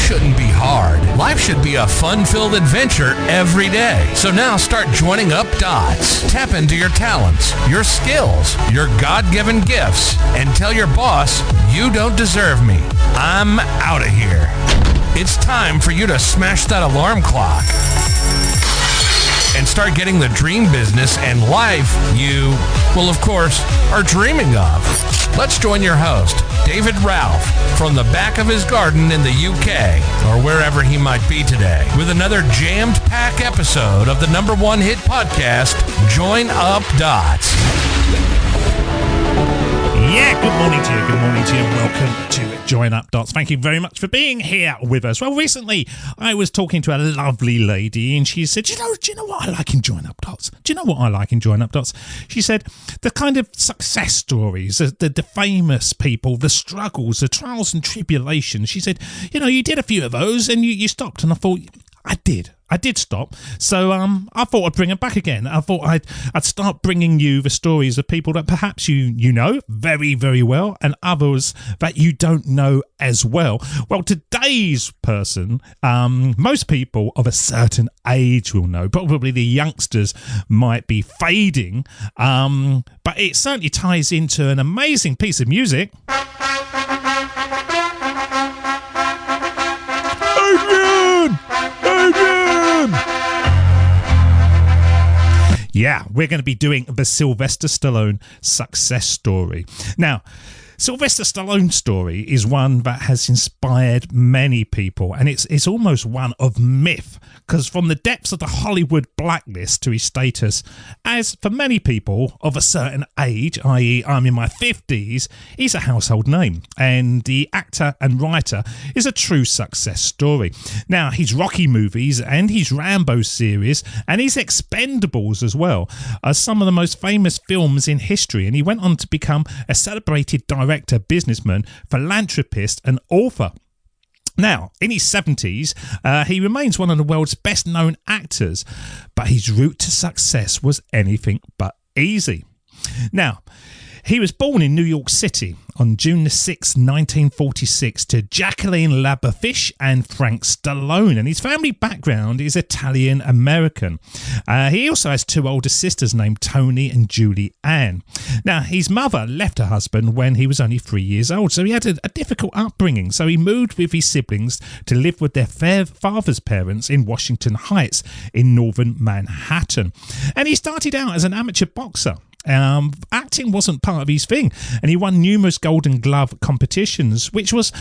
shouldn't be hard. Life should be a fun-filled adventure every day. So now start joining up dots. Tap into your talents, your skills, your God-given gifts, and tell your boss, you don't deserve me. I'm out of here. It's time for you to smash that alarm clock and start getting the dream business and life you, well, of course, are dreaming of. Let's join your host, David Ralph, from the back of his garden in the UK, or wherever he might be today, with another jammed-packed episode of the #1 hit podcast, Join Up Dots. Yeah, good morning to you. Good morning to you, and welcome to Join Up Dots. Thank you very much for being here with us. Well, recently I was talking to a lovely lady, and she said, do you know what I like in Join Up Dots? Do you know what I like in Join Up Dots? She said, the kind of success stories, the famous people, the struggles, the trials and tribulations. She said, you did a few of those, and you stopped, and I thought, I did stop. So I thought I'd bring it back again. I thought I'd start bringing you the stories of people that perhaps you know very, very well, and others that you don't know as well. Well, today's person, most people of a certain age will know. Probably the youngsters might be fading, but it certainly ties into an amazing piece of music. Yeah, we're going to be doing the Sylvester Stallone success story. Now, Sylvester Stallone's story is one that has inspired many people, and it's almost one of myth, because from the depths of the Hollywood blacklist to his status as, for many people of a certain age, i.e. I'm in my 50s, he's a household name, and the actor and writer is a true success story. Now, his Rocky movies and his Rambo series and his Expendables as well are some of the most famous films in history, and he went on to become a celebrated director, businessman, philanthropist and author. Now, in his 70s, he remains one of the world's best-known actors, but his route to success was anything but easy. Now, he was born in New York City on June 6, 1946, to Jacqueline Labofish and Frank Stallone, and his family background is Italian-American. He also has two older sisters named Toni and Julie Ann. Now, his mother left her husband when he was only 3 years old, so he had a difficult upbringing. So he moved with his siblings to live with their father's parents in Washington Heights in northern Manhattan. And he started out as an amateur boxer. Acting wasn't part of his thing, and he won numerous Golden Glove competitions, which was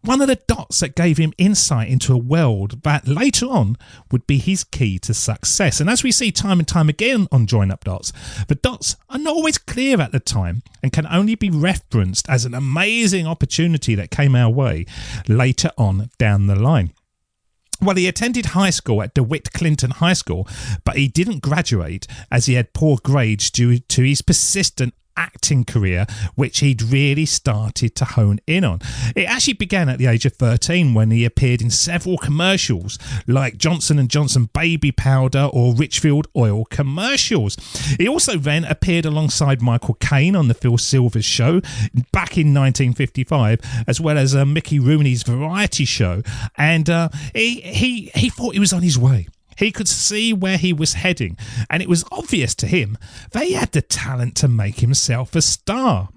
one of the dots that gave him insight into a world that later on would be his key to success. And as we see time and time again on Join Up Dots, the dots are not always clear at the time and can only be referenced as an amazing opportunity that came our way later on down the line. Well, he attended high school at DeWitt Clinton High School, but he didn't graduate as he had poor grades due to his persistent acting career, which he'd really started to hone in on. It actually began at the age of 13 when he appeared in several commercials like Johnson & Johnson baby powder or Richfield oil commercials. He also then appeared alongside Michael Caine on the Phil Silvers Show back in 1955, as well as Mickey Rooney's Variety Show, and he thought he was on his way. He could see where he was heading, and it was obvious to him that he had the talent to make himself a star.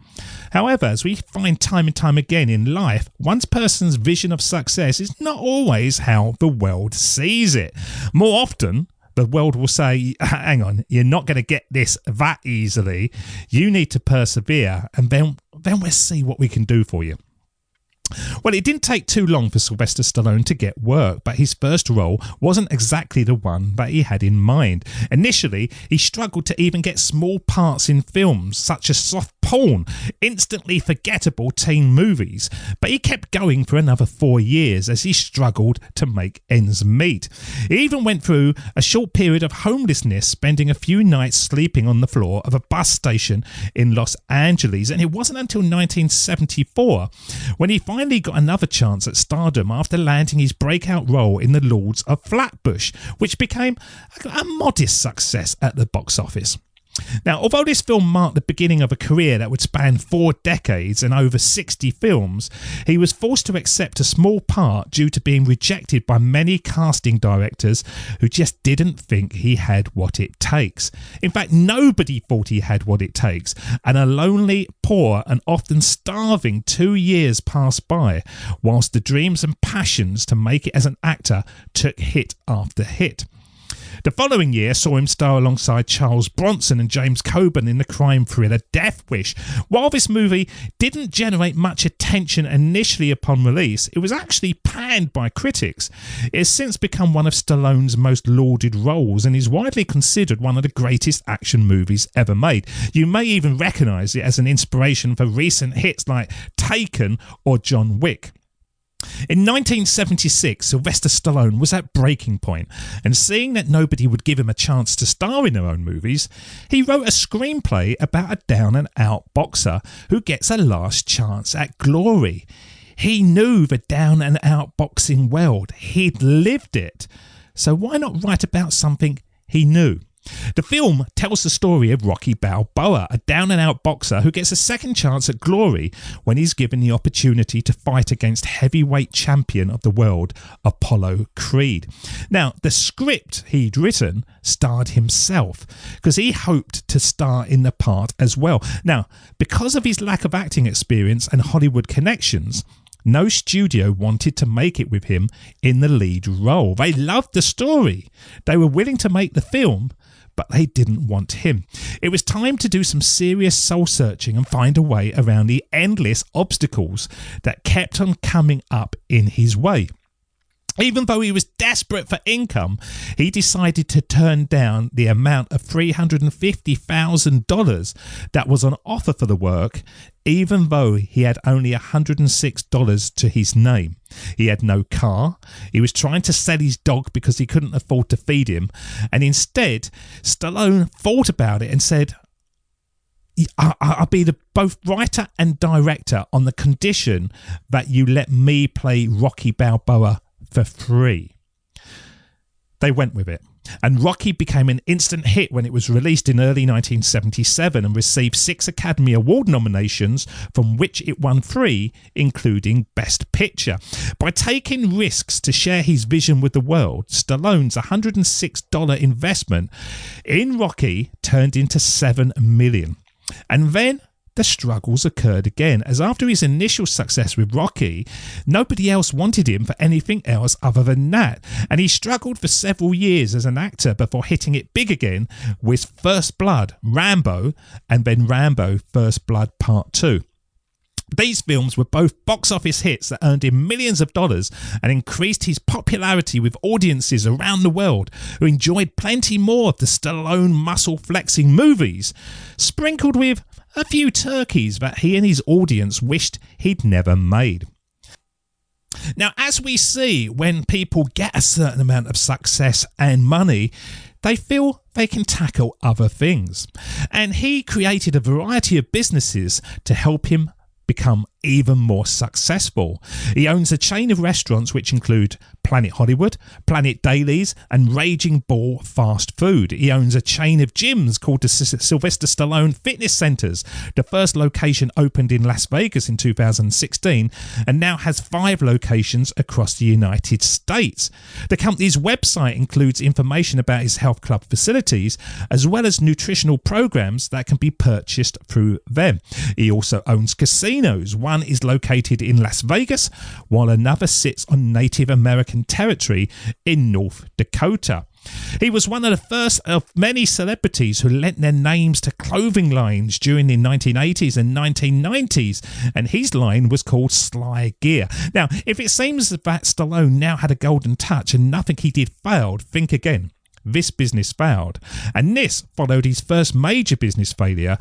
However, as we find time and time again in life, one person's vision of success is not always how the world sees it. More often, the world will say, hang on, you're not going to get this that easily. You need to persevere, and then we'll see what we can do for you. Well, it didn't take too long for Sylvester Stallone to get work, but his first role wasn't exactly the one that he had in mind. Initially, he struggled to even get small parts in films such as soft porn, instantly forgettable teen movies, but he kept going for another 4 years as he struggled to make ends meet. He even went through a short period of homelessness, spending a few nights sleeping on the floor of a bus station in Los Angeles, and it wasn't until 1974 when he finally got another chance at stardom after landing his breakout role in The Lords of Flatbush, which became a modest success at the box office. Now, although this film marked the beginning of a career that would span 4 decades and over 60 films, he was forced to accept a small part due to being rejected by many casting directors who just didn't think he had what it takes. In fact, nobody thought he had what it takes, and a lonely, poor and often starving 2 years passed by, whilst the dreams and passions to make it as an actor took hit after hit. The following year saw him star alongside Charles Bronson and James Coburn in the crime thriller Death Wish. While this movie didn't generate much attention initially upon release, it was actually panned by critics. It has since become one of Stallone's most lauded roles and is widely considered one of the greatest action movies ever made. You may even recognise it as an inspiration for recent hits like Taken or John Wick. In 1976, Sylvester Stallone was at breaking point, and seeing that nobody would give him a chance to star in their own movies, he wrote a screenplay about a down-and-out boxer who gets a last chance at glory. He knew the down-and-out boxing world. He'd lived it. So why not write about something he knew? The film tells the story of Rocky Balboa, a down-and-out boxer who gets a second chance at glory when he's given the opportunity to fight against heavyweight champion of the world, Apollo Creed. Now, the script he'd written starred himself because he hoped to star in the part as well. Now, because of his lack of acting experience and Hollywood connections, no studio wanted to make it with him in the lead role. They loved the story. They were willing to make the film, but they didn't want him. It was time to do some serious soul-searching and find a way around the endless obstacles that kept on coming up in his way. Even though he was desperate for income, he decided to turn down the amount of $350,000 that was on offer for the work, even though he had only $106 to his name. He had no car. He was trying to sell his dog because he couldn't afford to feed him. And instead, Stallone thought about it and said, I'll be both writer and director on the condition that you let me play Rocky Balboa for free. They went with it, and Rocky became an instant hit when it was released in early 1977 and received 6 Academy Award nominations, from which it won 3, including Best Picture. By taking risks to share his vision with the world, Stallone's $106 investment in Rocky turned into $7 million. And then the struggles occurred again, as after his initial success with Rocky, nobody else wanted him for anything else other than that, and he struggled for several years as an actor before hitting it big again with First Blood, Rambo, and then Rambo First Blood Part 2. These films were both box office hits that earned him millions of dollars and increased his popularity with audiences around the world who enjoyed plenty more of the Stallone muscle-flexing movies, sprinkled with a few turkeys that he and his audience wished he'd never made. Now, as we see, when people get a certain amount of success and money, they feel they can tackle other things. And he created a variety of businesses to help him become even more successful. He owns a chain of restaurants which include Planet Hollywood, Planet Dailies, and Raging Bull Fast Food. He owns a chain of gyms called the Sylvester Stallone Fitness Centers. The first location opened in Las Vegas in 2016 and now has 5 locations across the United States. The company's website includes information about his health club facilities as well as nutritional programs that can be purchased through them. He also owns casinos. One is located in Las Vegas, while another sits on Native American territory in North Dakota. He was one of the first of many celebrities who lent their names to clothing lines during the 1980s and 1990s, and his line was called Sly Gear. Now, if it seems that Stallone now had a golden touch and nothing he did failed, think again. This business failed, and this followed his first major business failure,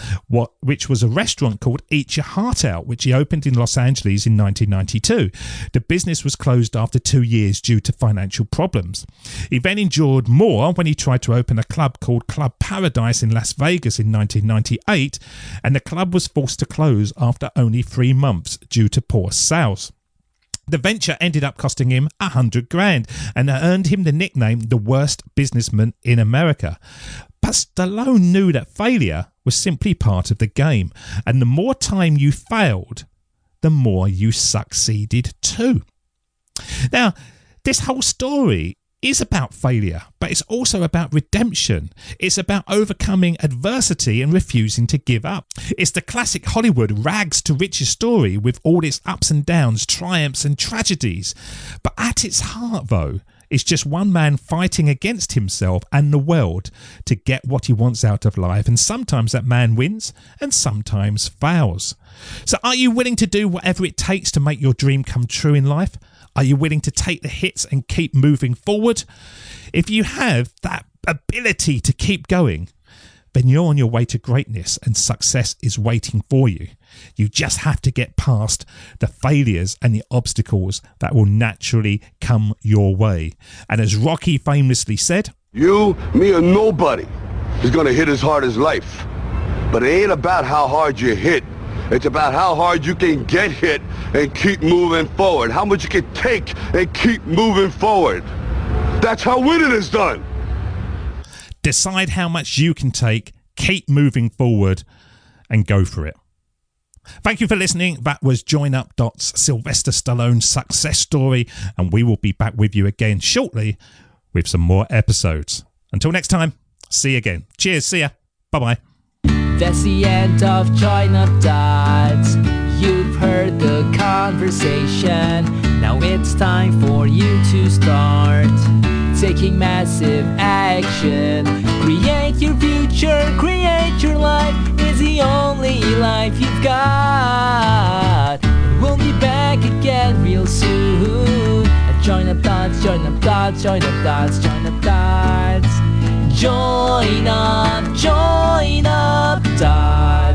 which was a restaurant called Eat Your Heart Out, which he opened in Los Angeles in 1992. The business was closed after 2 years due to financial problems. He then endured more when he tried to open a club called Club Paradise in Las Vegas in 1998, and the club was forced to close after only 3 months due to poor sales. The venture ended up costing him $100,000 and earned him the nickname the worst businessman in America. But Stallone knew that failure was simply part of the game, and the more time you failed, the more you succeeded too. Now, this whole story is about failure, but it's also about redemption. It's about overcoming adversity and refusing to give up. It's the classic Hollywood rags to riches story with all its ups and downs, triumphs and tragedies. But at its heart, though, it's just one man fighting against himself and the world to get what he wants out of life. And sometimes that man wins and sometimes fails. So are you willing to do whatever it takes to make your dream come true in life? Are you willing to take the hits and keep moving forward? If you have that ability to keep going, then you're on your way to greatness and success is waiting for you. You just have to get past the failures and the obstacles that will naturally come your way. And as Rocky famously said, "You, me, or nobody is going to hit as hard as life. But it ain't about how hard you hit. It's about how hard you can get hit and keep moving forward. How much you can take and keep moving forward. That's how winning is done." Decide how much you can take, keep moving forward, and go for it. Thank you for listening. That was Join Up Dot's Sylvester Stallone success story, and we will be back with you again shortly with some more episodes. Until next time, see you again. Cheers, see ya. Bye-bye. That's the end of Join Up Dots. You've heard the conversation. Now it's time for you to start taking massive action. Create your future, create your life. It's the only life you've got. We'll be back again real soon. Join Up Dots, Join Up Dots, Join Up Dots, Join Up Dots. Join up Dots.